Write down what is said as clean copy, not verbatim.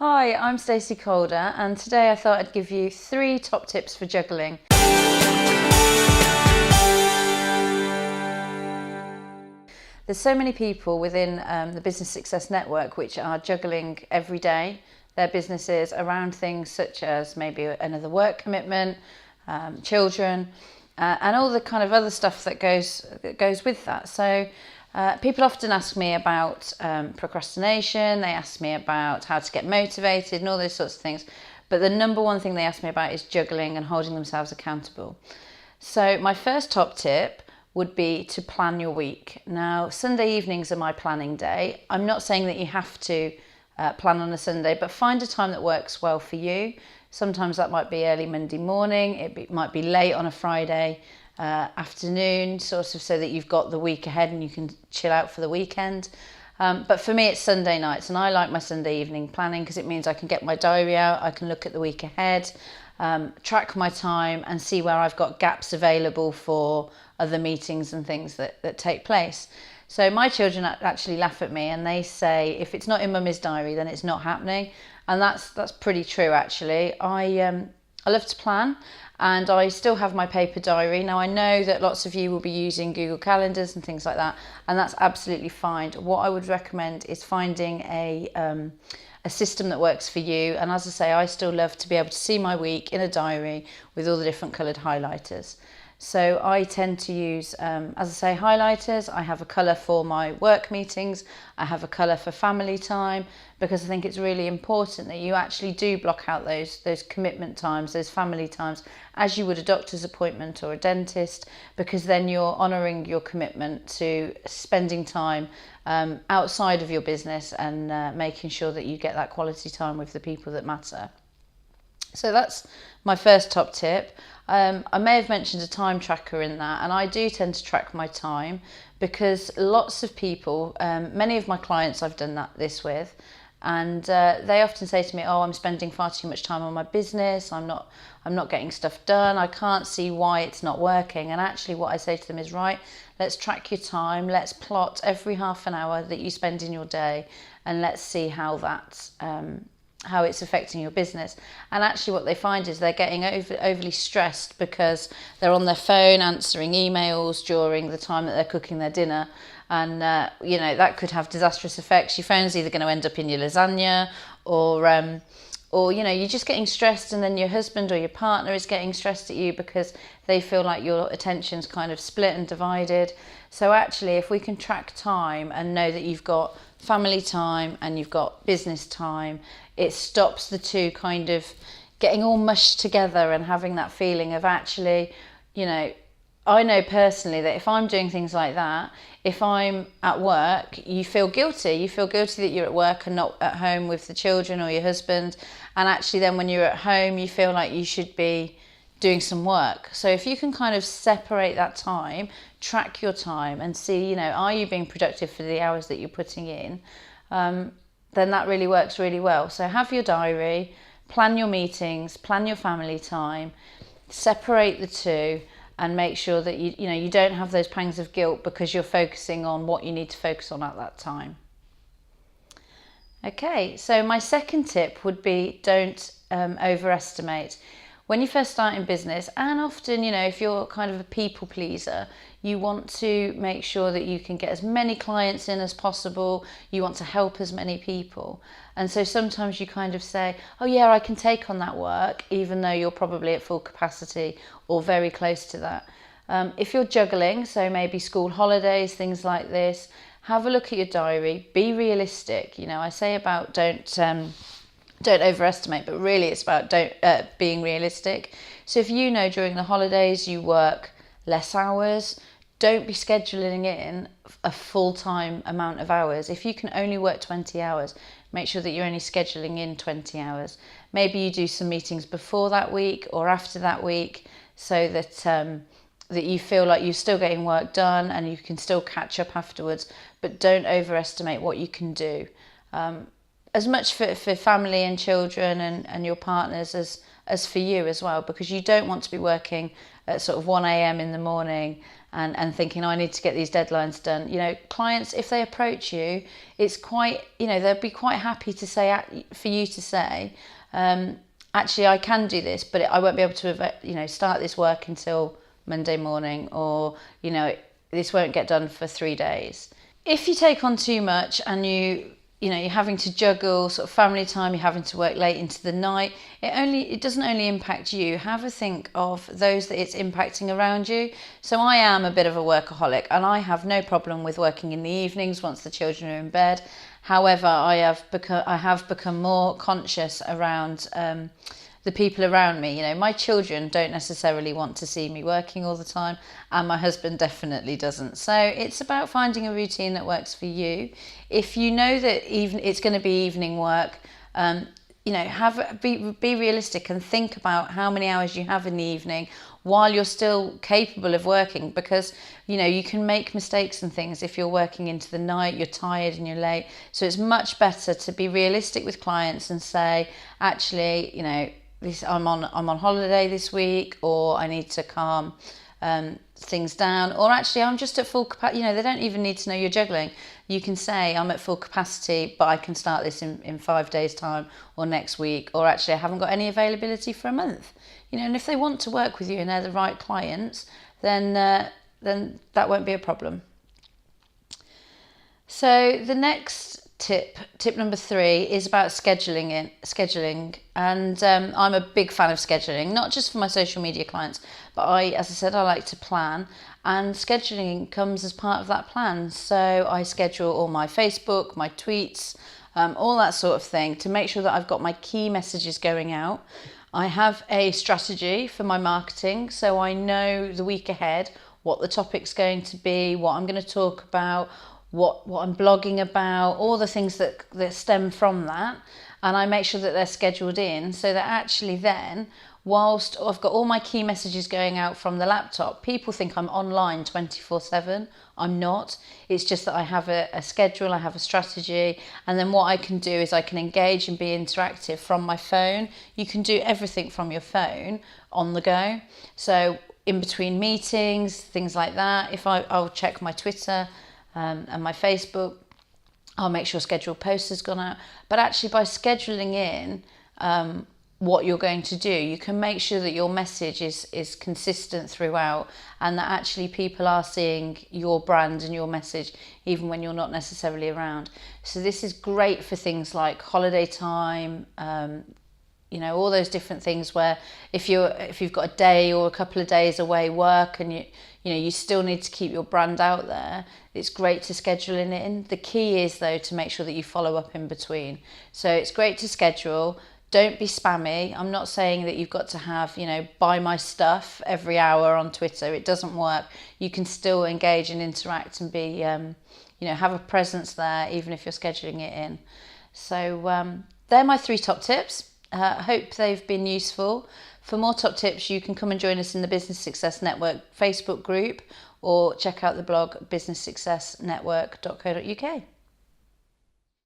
Hi, I'm Stacey Calder, and today I thought I'd give you 3 top tips for juggling. There's so many people within the Business Success Network which are juggling every day their businesses around things such as maybe another work commitment, children, and all the kind of other stuff that goes with that. So people often ask me about procrastination, they ask me about how to get motivated and all those sorts of things. But the number one thing they ask me about is juggling and holding themselves accountable. So my first top tip would be to plan your week. Now, Sunday evenings are my planning day. I'm not saying that you have to plan on a Sunday, but find a time that works well for you. Sometimes that might be early Monday morning, might be late on a Friday afternoon, sort of so that you've got the week ahead and you can chill out for the weekend. But for me, it's Sunday nights, and I like my Sunday evening planning because it means I can get my diary out, I can look at the week ahead, track my time and see where I've got gaps available for other meetings and things that take place. So my children actually laugh at me and they say, if it's not in Mummy's diary, then it's not happening. And that's pretty true, actually. I love to plan, and I still have my paper diary. Now, I know that lots of you will be using Google Calendars and things like that, and that's absolutely fine. What I would recommend is finding a system that works for you. And as I say, I still love to be able to see my week in a diary with all the different coloured highlighters. So I tend to use, as I say, highlighters. I have a colour for my work meetings. I have a colour for family time, because I think it's really important that you actually do block out those commitment times, those family times, as you would a doctor's appointment or a dentist, because then you're honouring your commitment to spending time outside of your business and making sure that you get that quality time with the people that matter. So that's my first top tip. I may have mentioned a time tracker in that, and I do tend to track my time because lots of people, many of my clients I've done this with, and they often say to me, "Oh, I'm spending far too much time on my business. I'm not getting stuff done. I can't see why it's not working." And actually, what I say to them is, right, let's track your time. Let's plot every half an hour that you spend in your day, and let's see how how it's affecting your business. And actually what they find is they're getting overly stressed because they're on their phone answering emails during the time that they're cooking their dinner, and that could have disastrous effects. Your phone's either going to end up in your lasagna, or you're just getting stressed, and then your husband or your partner is getting stressed at you because they feel like your attention's kind of split and divided. So actually, if we can track time and know that you've got family time and you've got business time, it stops the two kind of getting all mushed together and having that feeling of actually, I know personally that if I'm doing things like that, if I'm at work, you feel guilty. You feel guilty that you're at work and not at home with the children or your husband. And actually then when you're at home, you feel like you should be doing some work. So if you can kind of separate that time, track your time and see, are you being productive for the hours that you're putting in, then that really works really well. So have your diary, plan your meetings, plan your family time, separate the two, and make sure that you don't have those pangs of guilt because you're focusing on what you need to focus on at that time. Okay, so my second tip would be don't overestimate. When you first start in business, and often, if you're kind of a people pleaser, you want to make sure that you can get as many clients in as possible. You want to help as many people. And so sometimes you kind of say, oh yeah, I can take on that work, even though you're probably at full capacity or very close to that. If you're juggling, so maybe school holidays, things like this, have a look at your diary, be realistic. I say about don't overestimate, but really it's about being realistic. So if during the holidays you work less hours, don't be scheduling in a full-time amount of hours. If you can only work 20 hours, make sure that you're only scheduling in 20 hours. Maybe you do some meetings before that week or after that week, so that you feel like you're still getting work done and you can still catch up afterwards, but don't overestimate what you can do. As much for family and children and your partners as for you as well, because you don't want to be working at sort of 1 a.m. in the morning and thinking, I need to get these deadlines done. You know, clients, if they approach you, it's quite, you know, they'll be quite happy to say, for you to say, actually, I can do this, but I won't be able to, you know, start this work until Monday morning, or, you know, this won't get done for 3 days. If you take on too much and you know, you're having to juggle sort of family time, you're having to work late into the night, it doesn't only impact you. Have a think of those that it's impacting around you. So I am a bit of a workaholic, and I have no problem with working in the evenings once the children are in bed. However, I have become more conscious around the people around me. You know, my children don't necessarily want to see me working all the time, and my husband definitely doesn't. So it's about finding a routine that works for you. If you know that even it's going to be evening work, you know, be realistic and think about how many hours you have in the evening while you're still capable of working, because, you know, you can make mistakes and things if you're working into the night, you're tired and you're late. So it's much better to be realistic with clients and say, actually, you know, I'm on holiday this week, or I need to calm things down, or actually I'm just at full capacity. You know, they don't even need to know you're juggling. You can say, I'm at full capacity, but I can start this in 5 days time, or next week, or actually I haven't got any availability for a month. You know, and if they want to work with you and they're the right clients, then that won't be a problem. So the next tip number 3 is about scheduling, and I'm a big fan of scheduling, not just for my social media clients, but as I said, I like to plan, and scheduling comes as part of that plan. So I schedule all my Facebook, my tweets, all that sort of thing, to make sure that I've got my key messages going out. I have a strategy for my marketing, so I know the week ahead what the topic's going to be, what I'm going to talk about, what I'm blogging about, all the things that stem from that, and I make sure that they're scheduled in, so that actually then, whilst I've got all my key messages going out from the laptop, people think I'm online 24/7. I'm not. It's just that I have a schedule, I have a strategy, and then what I can do is I can engage and be interactive from my phone. You can do everything from your phone on the go. So in between meetings, things like that, I'll check my Twitter, and my Facebook, I'll make sure scheduled posts has gone out. But actually, by scheduling in what you're going to do, you can make sure that your message is consistent throughout, and that actually people are seeing your brand and your message even when you're not necessarily around. So this is great for things like holiday time, you know, all those different things where if you've got a day or a couple of days away work, and you still need to keep your brand out there, it's great to schedule it in. The key is, though, to make sure that you follow up in between. So it's great to schedule. Don't be spammy. I'm not saying that you've got to have, you know, buy my stuff every hour on Twitter. It doesn't work. You can still engage and interact and be, you know, have a presence there, even if you're scheduling it in. So they're my 3 top tips. I hope they've been useful. For more top tips, you can come and join us in the Business Success Network Facebook group, or check out the blog businesssuccessnetwork.co.uk.